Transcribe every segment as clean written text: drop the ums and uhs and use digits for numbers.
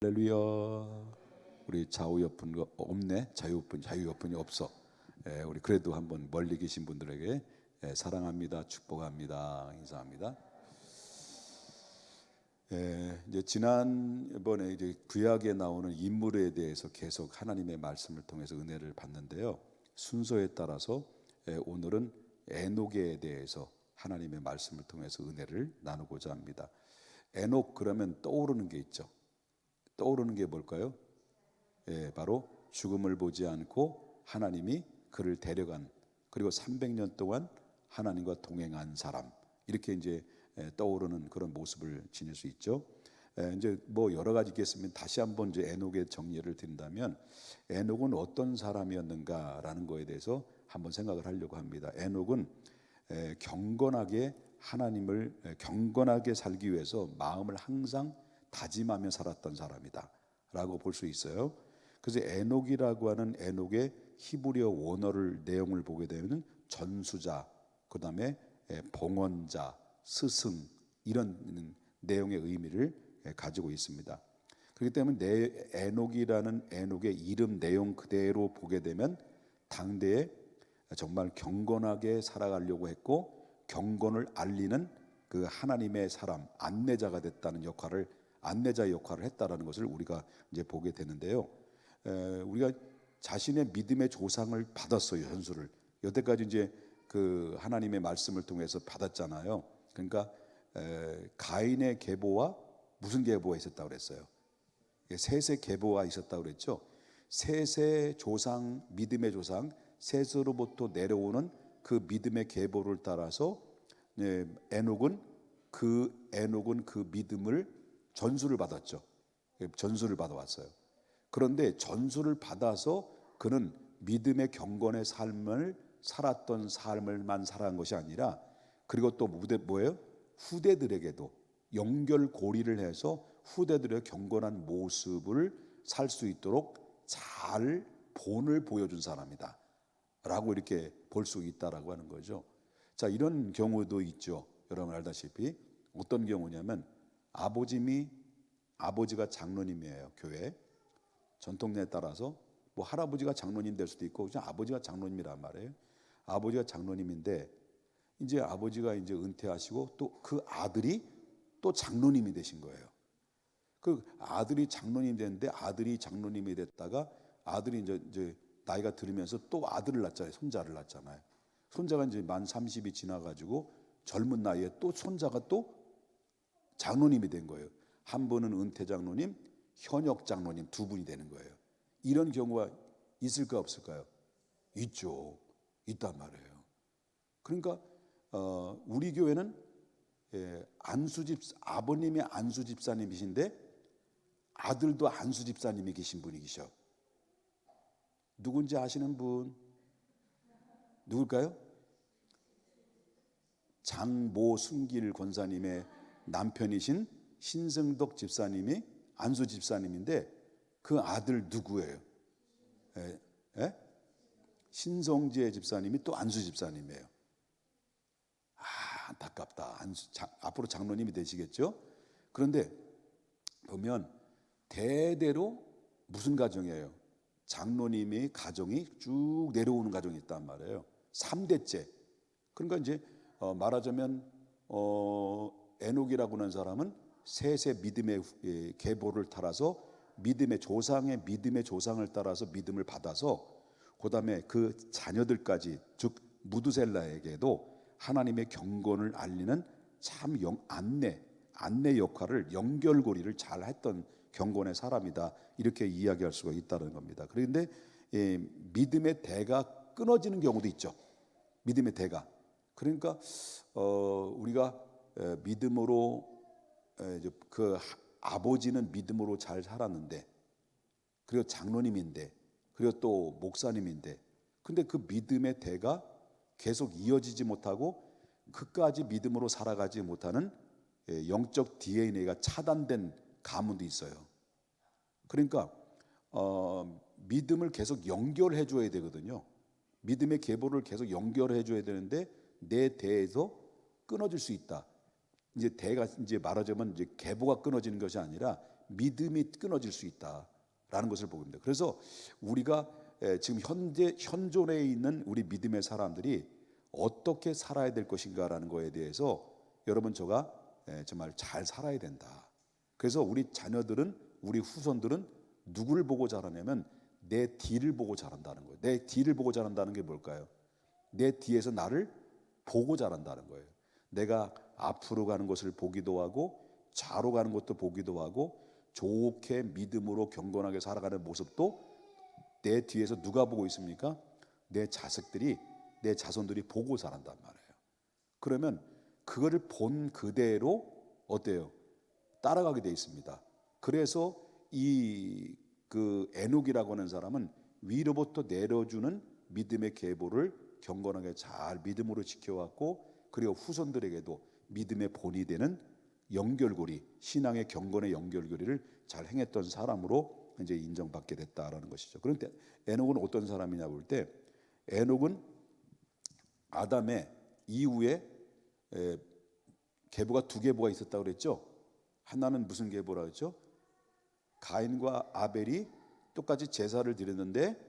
할렐루야. 우리 좌우옆은 거 없네. 자유옆은이 없어. 우리 그래도 한번 멀리 계신 분들에게 사랑합니다, 축복합니다, 인사합니다. 이제 지난번에 이제 구약에 나오는 인물에 대해서 계속 하나님의 말씀을 통해서 은혜를 받는데요. 순서에 따라서 오늘은 에녹에 대해서 하나님의 말씀을 통해서 은혜를 나누고자 합니다. 에녹 그러면 떠오르는 게 있죠. 떠오르는 게 뭘까요? 바로 죽음을 보지 않고 하나님이 그를 데려간, 그리고 300년 동안 하나님과 동행한 사람, 이렇게 이제 떠오르는 그런 모습을 지닐 수 있죠. 이제 뭐 여러 가지 있겠으면 다시 한번 이제 에녹의 정리를 드린다면, 에녹은 어떤 사람이었는가라는 거에 대해서 한번 생각을 하려고 합니다. 에녹은 경건하게 하나님을 경건하게 살기 위해서 마음을 항상 다짐하며 살았던 사람이다 라고 볼 수 있어요. 그래서 에녹이라고 하는 에녹의 히브리어 원어를 내용을 보게 되면 전수자, 그 다음에 봉헌자, 스승, 이런 내용의 의미를 가지고 있습니다. 그렇기 때문에 에녹이라는 에녹의 이름 내용 그대로 보게 되면 당대에 정말 경건하게 살아가려고 했고 경건을 알리는 그 하나님의 사람, 안내자가 됐다는 역할을, 안내자 역할을 했다라는 것을 우리가 이제 보게 되는데요. 우리가 자신의 믿음의 조상을 받았어요. 현수를 여태까지 이제 그 하나님의 말씀을 통해서 받았잖아요. 그러니까 가인의 계보와 무슨 계보가 있었다고 그랬어요? 셋의 계보가 있었다고 그랬죠. 셋의 조상, 믿음의 조상, 셋으로부터 내려오는 그 믿음의 계보를 따라서 에녹은 그 믿음을 전수를 받았죠. 전수를 받아왔어요. 그런데 전수를 받아서 그는 믿음의 경건의 삶을 살았던 삶을만 살아간 것이 아니라, 그리고 또 뭐예요? 후대들에게도 연결고리를 해서 후대들의 경건한 모습을 살 수 있도록 잘 본을 보여준 사람이다 라고 이렇게 볼 수 있다라고 하는 거죠. 자, 이런 경우도 있죠. 여러분 알다시피 어떤 경우냐면 아버지가 장로님이에요. 교회 전통에 따라서 뭐 할아버지가 장로님 될 수도 있고 그냥 아버지가 장로님이란 말이에요. 아버지가 장로님인데 이제 아버지가 이제 은퇴하시고 또 그 아들이 또 장로님이 되신 거예요. 그 아들이 장로님 됐는데 아들이 장로님이 됐다가 아들이 이제 나이가 들으면서 또 아들을 낳잖아요. 손자를 낳잖아요. 손자가 이제 만 30이 지나가지고 젊은 나이에 또 손자가 또 장로님이 된 거예요. 한 분은 은퇴 장로님, 현역 장로님 두 분이 되는 거예요. 이런 경우가 있을까 없을까요? 있죠. 있단 말이에요. 그러니까 우리 교회는 아버님이 안수 집사님이신데 아들도 안수 집사님이 계신 분이 계셔. 누군지 아시는 분? 누굴까요? 장모순길 권사님의 남편이신 신승덕 집사님이 안수 집사님인데 그 아들 누구예요? 신성재 집사님이 또 안수 집사님이에요. 안타깝다. 앞으로 장로님이 되시겠죠? 그런데 보면 대대로 무슨 가정이에요? 장로님의 가정이 쭉 내려오는 가정이 있단 말이에요. 3대째. 그러니까 이제 말하자면 에녹이라고 하는 사람은 셋의 믿음의 계보를 따라서 믿음의 조상을 따라서 믿음을 받아서 그다음에 그 자녀들까지, 즉 무두셀라에게도 하나님의 경건을 알리는 참 안내 역할을, 연결고리를 잘 했던 경건의 사람이다, 이렇게 이야기할 수가 있다는 겁니다. 그런데 믿음의 대가 끊어지는 경우도 있죠. 믿음의 대가. 그러니까 우리가 믿음으로 그 아버지는 믿음으로 잘 살았는데, 그리고 장로님인데, 그리고 또 목사님인데, 근데 그 믿음의 대가 계속 이어지지 못하고 끝까지 믿음으로 살아가지 못하는 영적 DNA가 차단된 가문도 있어요. 그러니까 믿음을 계속 연결해 줘야 되거든요. 믿음의 계보를 계속 연결해 줘야 되는데 내 대에서 끊어질 수 있다. 이제 대가 이제 말하자면 이제 계보가 끊어지는 것이 아니라 믿음이 끊어질 수 있다라는 것을 보게 됩니다. 그래서 우리가 지금 현존에 있는 우리 믿음의 사람들이 어떻게 살아야 될 것인가라는 거에 대해서 여러분 저가 정말 잘 살아야 된다. 그래서 우리 자녀들은, 우리 후손들은 누구를 보고 자라냐면 내 뒤를 보고 자란다는 거예요. 내 뒤를 보고 자란다는 게 뭘까요? 내 뒤에서 나를 보고 자란다는 거예요. 내가 앞으로 가는 것을 보기도 하고 좌로 가는 것도 보기도 하고 좋게 믿음으로 경건하게 살아가는 모습도 내 뒤에서 누가 보고 있습니까? 내 자식들이, 내 자손들이 보고 자란단 말이에요. 그러면 그거를 본 그대로 어때요? 따라가게 돼 있습니다. 그래서 그 에녹이라고 하는 사람은 위로부터 내려주는 믿음의 계보를 경건하게 잘 믿음으로 지켜왔고, 그리고 후손들에게도 믿음의 본이 되는 연결고리, 신앙의 경건의 연결고리를 잘 행했던 사람으로 이제 인정받게 됐다라는 것이죠. 그런데 에녹은 어떤 사람이냐 볼 때, 에녹은 아담의 이후에 계보가 두 계보가 있었다고 그랬죠. 하나는 무슨 계보라고 했죠? 가인과 아벨이 똑같이 제사를 드렸는데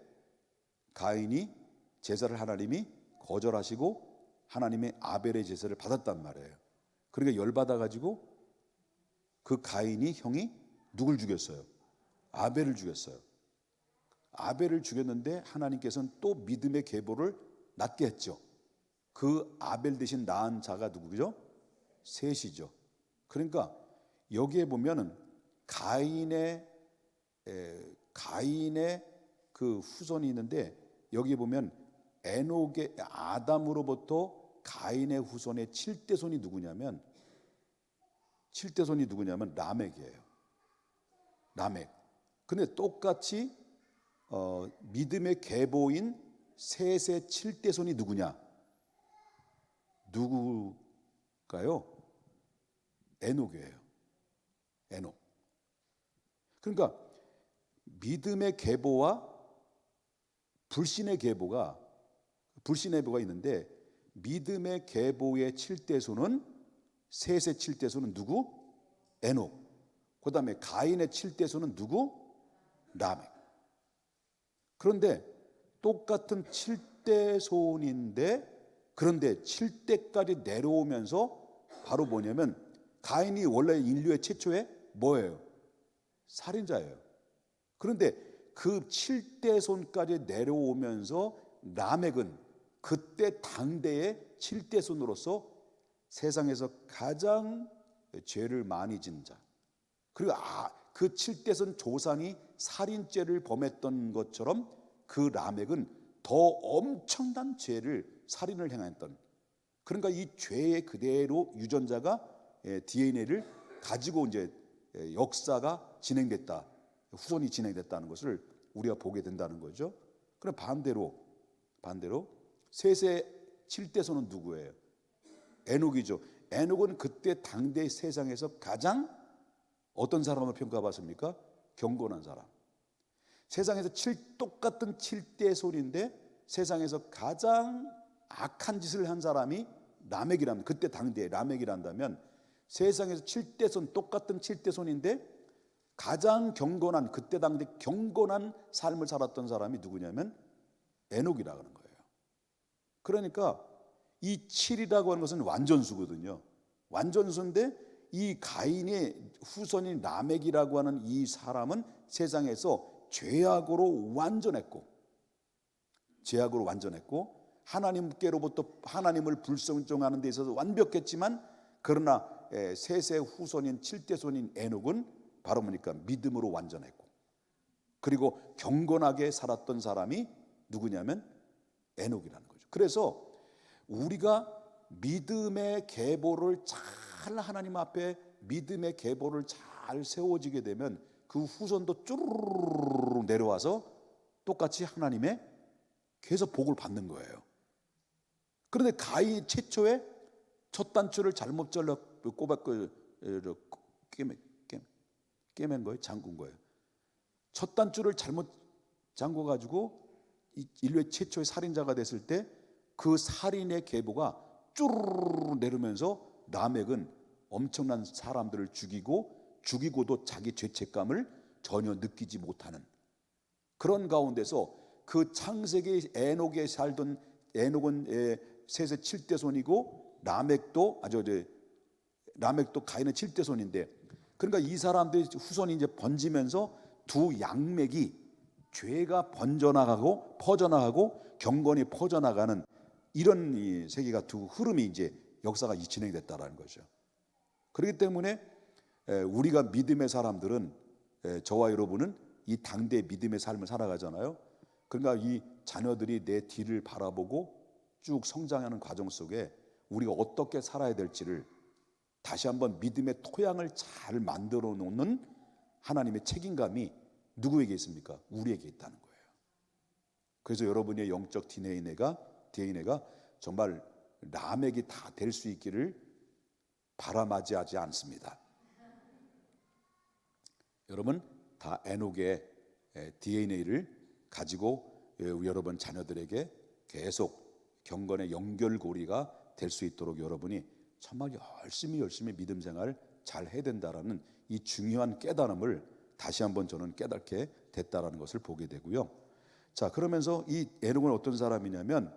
가인이 제사를 하나님이 거절하시고 하나님의 아벨의 제사를 받았단 말이에요. 그러니까 열받아 가지고 그 가인이 형이 누굴 죽였어요? 아벨을 죽였어요. 아벨을 죽였는데 하나님께서는 또 믿음의 계보를 낳게 했죠. 그 아벨 대신 낳은 자가 누구죠? 셋이죠. 그러니까 여기에 보면은 가인의 그 후손이 있는데, 여기 보면 에녹의 아담으로부터 가인의 후손의 7대손이 누구냐면 라멕이에요. 라멕. 근데 똑같이 믿음의 계보인 셋의 7대손이 누구일까요? 에녹이에요. 에녹. 그러니까 믿음의 계보와 불신의 계보가 있는데, 믿음의 계보의 7대손은, 셋의 7대손은 누구? 에녹. 그 다음에 가인의 7대손은 누구? 라멕. 그런데 똑같은 7대손인데, 그런데 7대까지 내려오면서 바로 뭐냐면, 가인이 원래 인류의 최초의 뭐예요? 살인자예요. 그런데 그 7대손까지 내려오면서 라멕은 그때 당대의 7대손으로서 세상에서 가장 죄를 많이 지은 자, 그리고 그 7대손 조상이 살인죄를 범했던 것처럼 그 라멕은 더 엄청난 죄를, 살인을 행했던, 그러니까 이 죄의 그대로 유전자가 DNA를 가지고 이제 역사가 진행됐다, 후손이 진행됐다는 것을 우리가 보게 된다는 거죠. 그럼 반대로 셋의 7대손은 누구예요? 에녹이죠. 에녹은 그때 당대 세상에서 가장 어떤 사람으로 평가받습니까? 경건한 사람. 세상에서 똑같은 7대손인데 세상에서 가장 악한 짓을 한 사람이 라멕이라면, 그때 당대에 라멕이란다면, 세상에서 7대손, 똑같은 7대손인데 가장 경건한, 그때 당대 경건한 삶을 살았던 사람이 누구냐면 에녹이라고 하는 거예요. 그러니까 이 7이라고 하는 것은 완전수거든요. 완전수인데 이 가인의 후손인 라멕이라고 하는 이 사람은 세상에서 죄악으로 완전했고 하나님께로부터 하나님을 불순종하는 데 있어서 완벽했지만, 그러나 셋의 후손인 7대손인 에녹은 바로 보니까 믿음으로 완전했고, 그리고 경건하게 살았던 사람이 누구냐면 에녹이라는 거죠. 그래서 우리가 믿음의 계보를 잘, 하나님 앞에 믿음의 계보를 잘 세워지게 되면 그 후손도 쭈르르르 내려와서 똑같이 하나님의 계속 복을 받는 거예요. 그런데 가인이 최초에 첫 단추를 잘못 잘라 깨맨 거예요. 잠근 거예요. 첫 단추를 잘못 잠궈 가지고 인류의 최초의 살인자가 됐을 때 그 살인의 계보가 쭈르르 내려오면서 라멕은 엄청난 사람들을 죽이고 죽이고도 자기 죄책감을 전혀 느끼지 못하는 그런 가운데서 그 창세기 에녹에 살던 에녹은 셋의 7대 손이고 라멕도 가인의 7대 손인데 그러니까 이 사람들의 후손이 이제 번지면서 두 양맥이 죄가 퍼져나가고 경건이 퍼져나가는 이런 이 세계가 두 흐름이 이제 역사가 진행됐다라는 거죠. 그렇기 때문에 우리가 믿음의 사람들은 저와 여러분은 이 당대 믿음의 삶을 살아가잖아요. 그러니까 이 자녀들이 내 뒤를 바라보고 쭉 성장하는 과정 속에 우리가 어떻게 살아야 될지를 다시 한번 믿음의 토양을 잘 만들어 놓는 하나님의 책임감이 누구에게 있습니까? 우리에게 있다는 거예요. 그래서 여러분의 영적 DNA가 정말 라멕이 다 될 수 있기를 바람하지 않습니다. 여러분 다 에녹의 DNA를 가지고 여러분 자녀들에게 계속 경건의 연결고리가 될 수 있도록 여러분이 정말 열심히 믿음 생활 잘 해야 된다라는 이 중요한 깨달음을 다시 한번 저는 깨닫게 됐다라는 것을 보게 되고요. 자, 그러면서 이 에녹은 어떤 사람이냐면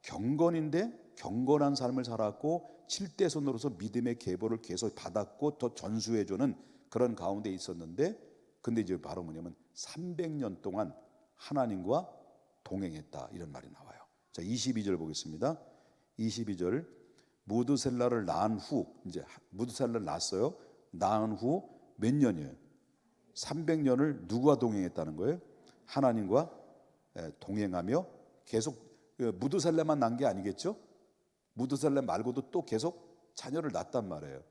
경건인데 경건한 삶을 살았고 7대 손으로서 믿음의 계보를 계속 받았고 더 전수해주는 그런 가운데 있었는데 근데 이제 바로 뭐냐면 300년 동안 하나님과 동행했다 이런 말이 나와요. 자, 22절 보겠습니다. 22절 무드셀라를 낳은 후 이제 무드셀라를 낳았어요. 낳은 후 몇 년이에요? 300년을 누구와 동행했다는 거예요? 하나님과 동행하며 계속 무드셀라만 낳은 게 아니겠죠? 무드셀라 말고도 또 계속 자녀를 낳았단 말이에요.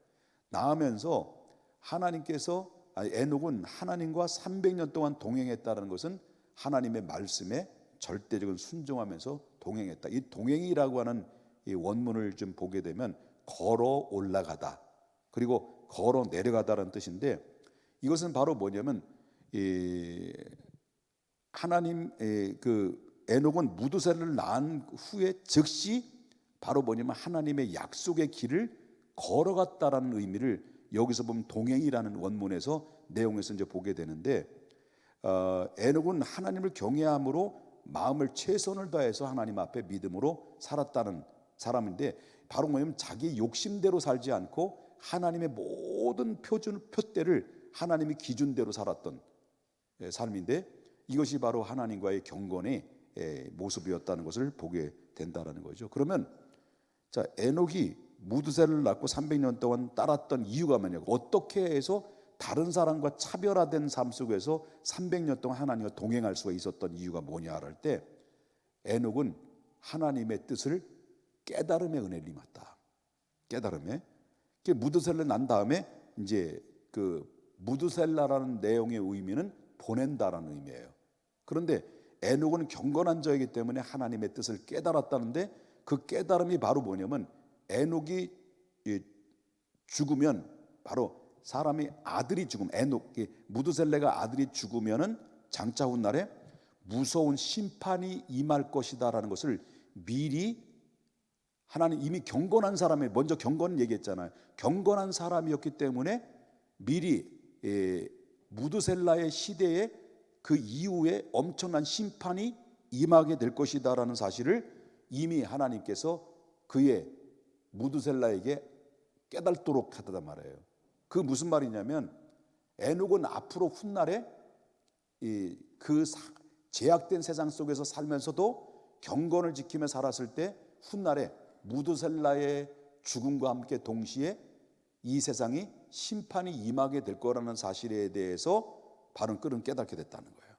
낳으면서 하나님께서 에녹은 하나님과 300년 동안 동행했다는 것은 하나님의 말씀에 절대적인 순종하면서 동행했다. 이 동행이라고 하는 이 원문을 좀 보게 되면 걸어 올라가다 그리고 걸어 내려가다라는 뜻인데 이것은 바로 뭐냐면 하나님 그 에녹은 무드셀라를 낳은 후에 즉시 바로 뭐냐면 하나님의 약속의 길을 걸어갔다라는 의미를 여기서 보면 동행이라는 원문에서 내용에서 이제 보게 되는데 에녹은 하나님을 경외함으로 마음을 최선을 다해서 하나님 앞에 믿음으로 살았다는 사람인데 바로 뭐냐면 자기 욕심대로 살지 않고 하나님의 모든 표대를 하나님의 기준대로 살았던 삶인데 이것이 바로 하나님과의 경건의 모습이었다는 것을 보게 된다는 거죠. 그러면 자, 에녹이 무드셀라를 낳고 300년 동안 따랐던 이유가 뭐냐고 어떻게 해서 다른 사람과 차별화된 삶 속에서 300년 동안 하나님과 동행할 수가 있었던 이유가 뭐냐 할 때 에녹은 하나님의 뜻을 깨달음의 은혜를 입었다. 깨달음에 무드셀라 난 다음에 이제 그 무드셀라라는 내용의 의미는 보낸다라는 의미예요. 그런데 에녹은 경건한 자이기 때문에 하나님의 뜻을 깨달았다는데 그 깨달음이 바로 뭐냐면 에녹이 죽으면 바로 사람이 아들이 죽으면 무드셀라가 아들이 죽으면은 장차 훗날에 무서운 심판이 임할 것이다라는 것을 미리 하나님 이미 경건한 사람이 먼저 경건은 얘기했잖아요. 경건한 사람이었기 때문에 미리 무드셀라의 시대에 그 이후에 엄청난 심판이 임하게 될 것이다라는 사실을 이미 하나님께서 그의 무드셀라에게 깨닫도록 하단 말이에요. 그 무슨 말이냐면 에녹은 앞으로 훗날에 그 제약된 세상 속에서 살면서도 경건을 지키며 살았을 때 훗날에 무드셀라의 죽음과 함께 동시에 이 세상이 심판이 임하게 될 거라는 사실에 대해서 바로 그는 깨닫게 됐다는 거예요.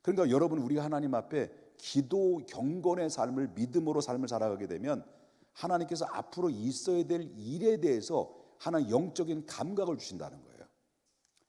그러니까 여러분 우리가 하나님 앞에 기도 경건의 삶을 믿음으로 삶을 살아가게 되면 하나님께서 앞으로 있어야 될 일에 대해서 하나님 영적인 감각을 주신다는 거예요.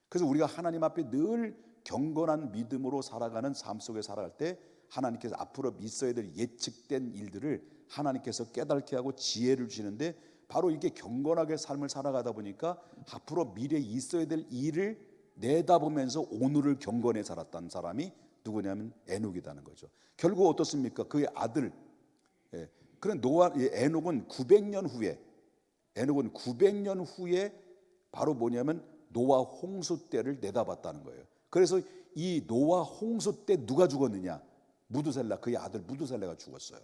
그래서 우리가 하나님 앞에 늘 경건한 믿음으로 살아가는 삶 속에 살아갈 때 하나님께서 앞으로 있어야 될 예측된 일들을 하나님께서 깨닫게 하고 지혜를 주시는데 바로 이게 경건하게 삶을 살아가다 보니까 앞으로 미래에 있어야 될 일을 내다보면서 오늘을 경건해 살았던 사람이 누구냐면 에녹이라는 거죠. 결국 어떻습니까? 그의 아들 그런 에녹은 900년 후에 바로 뭐냐면 노아 홍수 때를 내다봤다는 거예요. 그래서 이 노아 홍수 때 누가 죽었느냐? 무드셀라, 그의 아들 무드셀라가 죽었어요.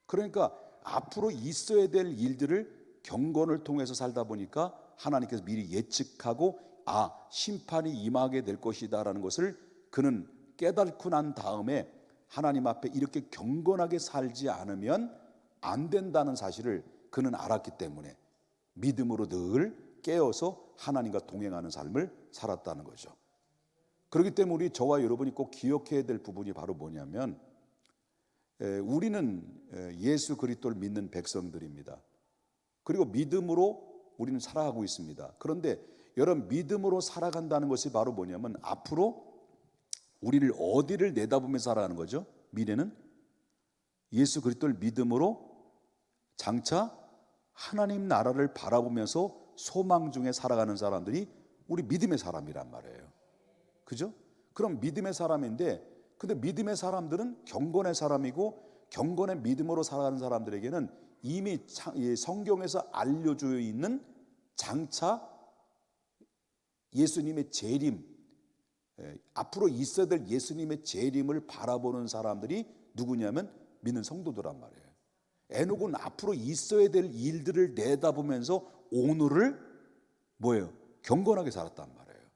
그러니까 앞으로 있어야 될 일들을 경건을 통해서 살다 보니까 하나님께서 미리 예측하고 심판이 임하게 될 것이다라는 것을 그는 깨닫고 난 다음에 하나님 앞에 이렇게 경건하게 살지 않으면 안 된다는 사실을 그는 알았기 때문에 믿음으로 늘 깨어서 하나님과 동행하는 삶을 살았다는 거죠. 그렇기 때문에 우리 저와 여러분이 꼭 기억해야 될 부분이 바로 뭐냐면 우리는 예수 그리스도를 믿는 백성들입니다. 그리고 믿음으로 우리는 살아가고 있습니다. 그런데 여러분, 믿음으로 살아간다는 것이 바로 뭐냐면 앞으로 우리를 어디를 내다보면서 살아가는 거죠? 미래는 예수 그리스도를 믿음으로 장차 하나님 나라를 바라보면서 소망 중에 살아가는 사람들이 우리 믿음의 사람이란 말이에요. 그죠? 그럼 믿음의 사람인데, 근데 믿음의 사람들은 경건의 사람이고, 경건의 믿음으로 살아가는 사람들에게는 이미 성경에서 알려져 있는 장차 예수님의 재림, 앞으로 있어야 될 예수님의 재림을 바라보는 사람들이 누구냐면 믿는 성도들란 말이에요. 에녹은 앞으로 있어야 될 일들을 내다보면서 오늘을 뭐예요? 경건하게 살았단 말이에요.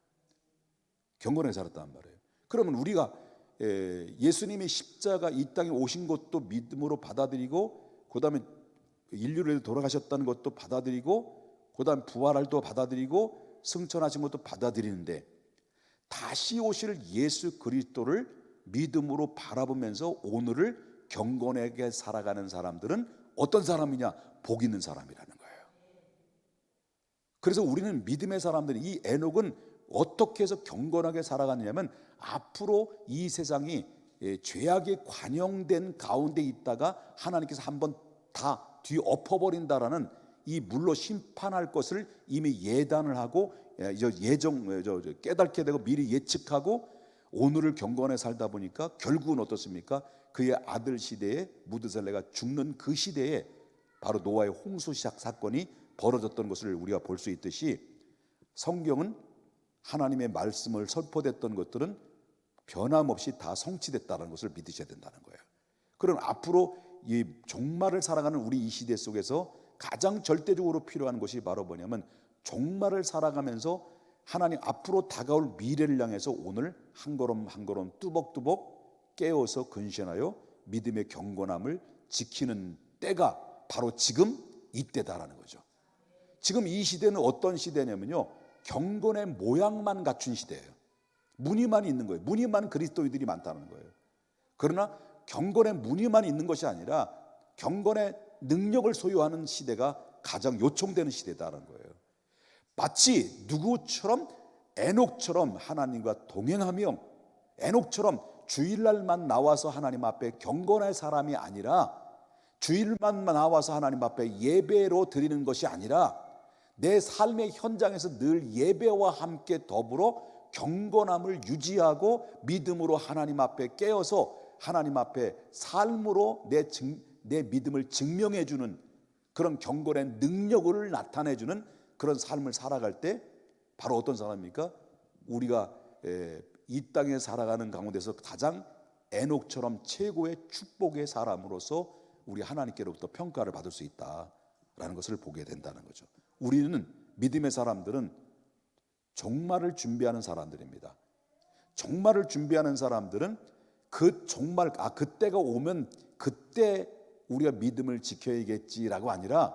경건하게 살았단 말이에요. 그러면 우리가 예수님이 십자가 이 땅에 오신 것도 믿음으로 받아들이고, 그 다음에 인류를 돌아가셨다는 것도 받아들이고, 그 다음에 부활도 받아들이고, 승천하신 것도 받아들이는데, 다시 오실 예수 그리스도를 믿음으로 바라보면서 오늘을 경건하게 살아가는 사람들은 어떤 사람이냐? 복 있는 사람이라는 거예요. 그래서 우리는 믿음의 사람들이, 이 에녹은 어떻게 해서 경건하게 살아가느냐면 앞으로 이 세상이 죄악에 관영된 가운데 있다가 하나님께서 한번 다 뒤엎어버린다라는 이 물로 심판할 것을 이미 예단을 하고 깨닫게 되고 미리 예측하고 오늘을 경건에 살다 보니까 결국은 어떻습니까? 그의 아들 시대에 무드셀레가 죽는 그 시대에 바로 노아의 홍수 사건이 벌어졌던 것을 우리가 볼 수 있듯이, 성경은 하나님의 말씀을 선포됐던 것들은 변함없이 다 성취됐다는 것을 믿으셔야 된다는 거예요. 그럼 앞으로 이 종말을 살아가는 우리 이 시대 속에서 가장 절대적으로 필요한 것이 바로 뭐냐면, 종말을 살아가면서 하나님 앞으로 다가올 미래를 향해서 오늘 한 걸음 한 걸음 뚜벅뚜벅 깨어서 근신하여 믿음의 경건함을 지키는 때가 바로 지금 이때다라는 거죠. 지금 이 시대는 어떤 시대냐면요, 경건의 모양만 갖춘 시대예요. 무늬만 있는 거예요. 무늬만 그리스도인들이 많다는 거예요. 그러나 경건의 무늬만 있는 것이 아니라 경건의 능력을 소유하는 시대가 가장 요청되는 시대다라는 거예요. 마치 누구처럼, 에녹처럼 하나님과 동행하며 에녹처럼 주일날만 나와서 하나님 앞에 경건할 사람이 아니라, 주일만 나와서 하나님 앞에 예배로 드리는 것이 아니라 내 삶의 현장에서 늘 예배와 함께 더불어 경건함을 유지하고 믿음으로 하나님 앞에 깨어서 하나님 앞에 삶으로 내 믿음을 증명해 주는 그런 경건의 능력을 나타내 주는 그런 삶을 살아갈 때 바로 어떤 사람입니까? 우리가 이 땅에 살아가는 가운데서 가장 에녹처럼 최고의 축복의 사람으로서 우리 하나님께로부터 평가를 받을 수 있다라는 것을 보게 된다는 거죠. 우리는 믿음의 사람들은 종말을 준비하는 사람들입니다. 종말을 준비하는 사람들은 그 종말, 그때가 오면 그때 우리가 믿음을 지켜야겠지라고 아니라,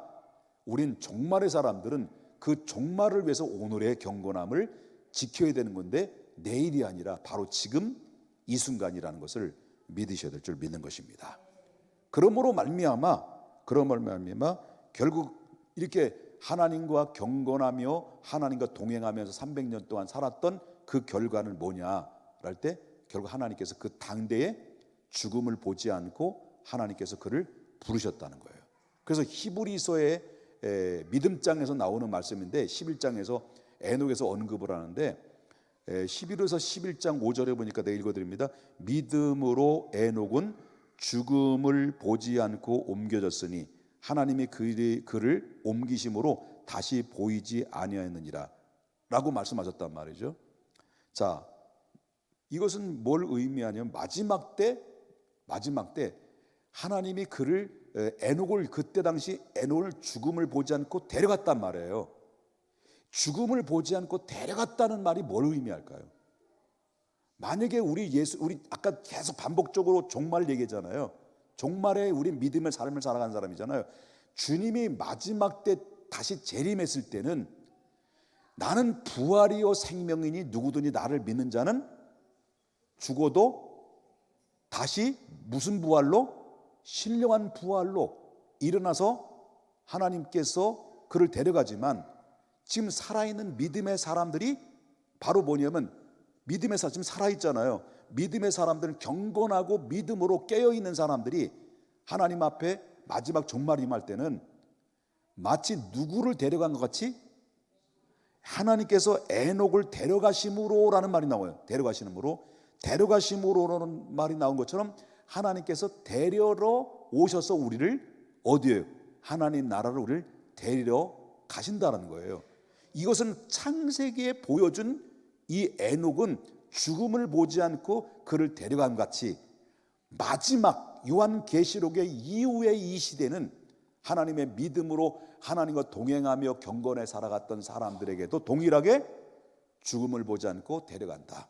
우린 종말의 사람들은 그 종말을 위해서 오늘의 경건함을 지켜야 되는 건데 내일이 아니라 바로 지금 이 순간이라는 것을 믿으셔야 될 줄 믿는 것입니다. 그러므로 말미암아 결국 이렇게 하나님과 경건하며 하나님과 동행하면서 300년 동안 살았던 그 결과는 뭐냐 할 때, 결국 하나님께서 그 당대에 죽음을 보지 않고 하나님께서 그를 부르셨다는 거예요. 그래서 히브리서의 믿음장에서 나오는 말씀인데 11장에서 에녹에서 언급을 하는데, 11에서 11장 5절에 보니까 내가 읽어드립니다. 믿음으로 에녹은 죽음을 보지 않고 옮겨졌으니 하나님이 그를 옮기심으로 다시 보이지 아니하였느니라 라고 말씀하셨단 말이죠. 자, 이것은 뭘 의미하냐면 마지막 때 하나님이 그를 에녹을 그때 당시 에녹을 죽음을 보지 않고 데려갔단 말이에요. 죽음을 보지 않고 데려갔다는 말이 뭘 의미할까요? 만약에 우리 아까 계속 반복적으로 종말 얘기잖아요. 종말에 우리 믿음의 삶을 살아간 사람이잖아요. 주님이 마지막 때 다시 재림했을 때는 나는 부활이요 생명이니 누구든지 나를 믿는 자는 죽어도 다시 무슨 부활로? 신령한 부활로 일어나서 하나님께서 그를 데려가지만 지금 살아있는 믿음의 사람들이 바로 뭐냐면 믿음의 사람 지금 살아있잖아요. 믿음의 사람들은 경건하고 믿음으로 깨어있는 사람들이 하나님 앞에 마지막 종말 임할 때는 마치 누구를 데려간 것 같이 하나님께서 에녹을 데려가심으로라는 말이 나와요. 데려가심으로라는 말이 나온 것처럼 하나님께서 데려러 오셔서 우리를 어디에요? 하나님 나라로 우리를 데리러 가신다는 거예요. 이것은 창세기에 보여준 이 에녹은 죽음을 보지 않고 그를 데려간 같이 마지막 요한계시록의 이후의 이 시대는 하나님의 믿음으로 하나님과 동행하며 경건에 살아갔던 사람들에게도 동일하게 죽음을 보지 않고 데려간다.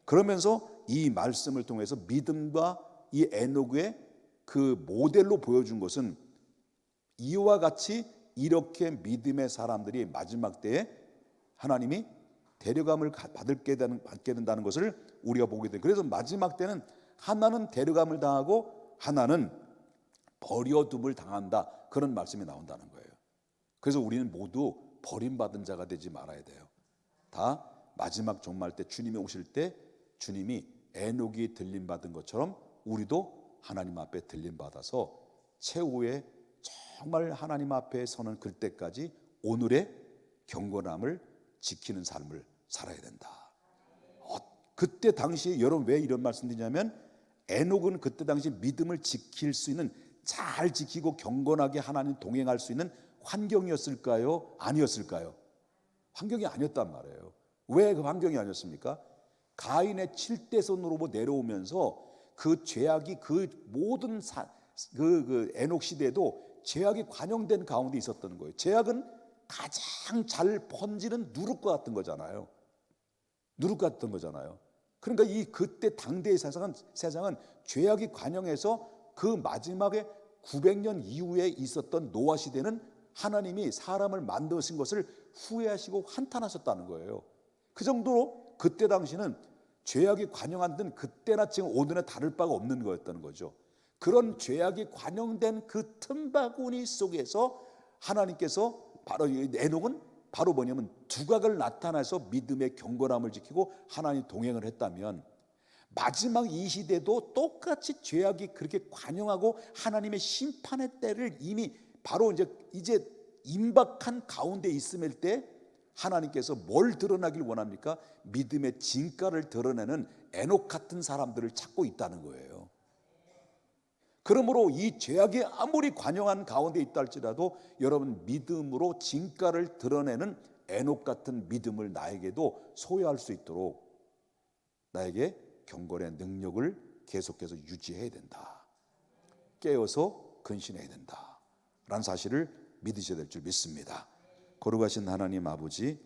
그러면서 이 말씀을 통해서 믿음과 이 에녹의 그 모델로 보여준 것은 이와 같이 이렇게 믿음의 사람들이 마지막 때에 하나님이 데려감을 받게 된다는 것을 우리가 보게 돼요. 그래서 마지막 때는 하나는 데려감을 당하고 하나는 버려둠을 당한다. 그런 말씀이 나온다는 거예요. 그래서 우리는 모두 버림받은 자가 되지 말아야 돼요. 다 마지막 종말 때 주님이 오실 때 주님이 에녹이 들림받은 것처럼 우리도 하나님 앞에 들림받아서 최후의 정말 하나님 앞에 서는 그때까지 오늘의 경건함을 지키는 삶을 살아야 된다. 그때 당시에 여러분 왜 이런 말씀드리냐면 에녹은 그때 당시 믿음을 지킬 수 있는 잘 지키고 경건하게 하나님 동행할 수 있는 환경이었을까요? 아니었을까요? 환경이 아니었단 말이에요. 왜 그 환경이 아니었습니까? 가인의 칠대손으로 내려오면서 그 죄악이 그 모든 그 에녹 시대에도 죄악이 관영된 가운데 있었던 거예요. 죄악은 가장 잘 번지는 누룩과 같은 거잖아요. 누룩 같은 거잖아요. 그러니까 이 그때 당대의 세상은 죄악이 관영해서 그 마지막에 900년 이후에 있었던 노아 시대는 하나님이 사람을 만드신 것을 후회하시고 한탄하셨다는 거예요. 그 정도로 그때 당시는 죄악이 관영한 데는 그때나 지금 오늘에 다를 바가 없는 거였다는 거죠. 그런 죄악이 관영된 그 틈바구니 속에서 하나님께서 바로 에녹은 바로 뭐냐면 두각을 나타내서 믿음의 경건함을 지키고 하나님 동행을 했다면 마지막 이 시대도 똑같이 죄악이 그렇게 관영하고 하나님의 심판의 때를 이미 바로 이제 임박한 가운데 있음일 때 하나님께서 뭘 드러나길 원합니까? 믿음의 진가를 드러내는 에녹 같은 사람들을 찾고 있다는 거예요. 그러므로 이 죄악이 아무리 관영한 가운데 있다 할지라도 여러분 믿음으로 진가를 드러내는 에녹 같은 믿음을 나에게도 소유할 수 있도록 나에게 경건의 능력을 계속해서 유지해야 된다. 깨어서 근신해야 된다. 라는 사실을 믿으셔야 될 줄 믿습니다. 거룩하신 하나님 아버지,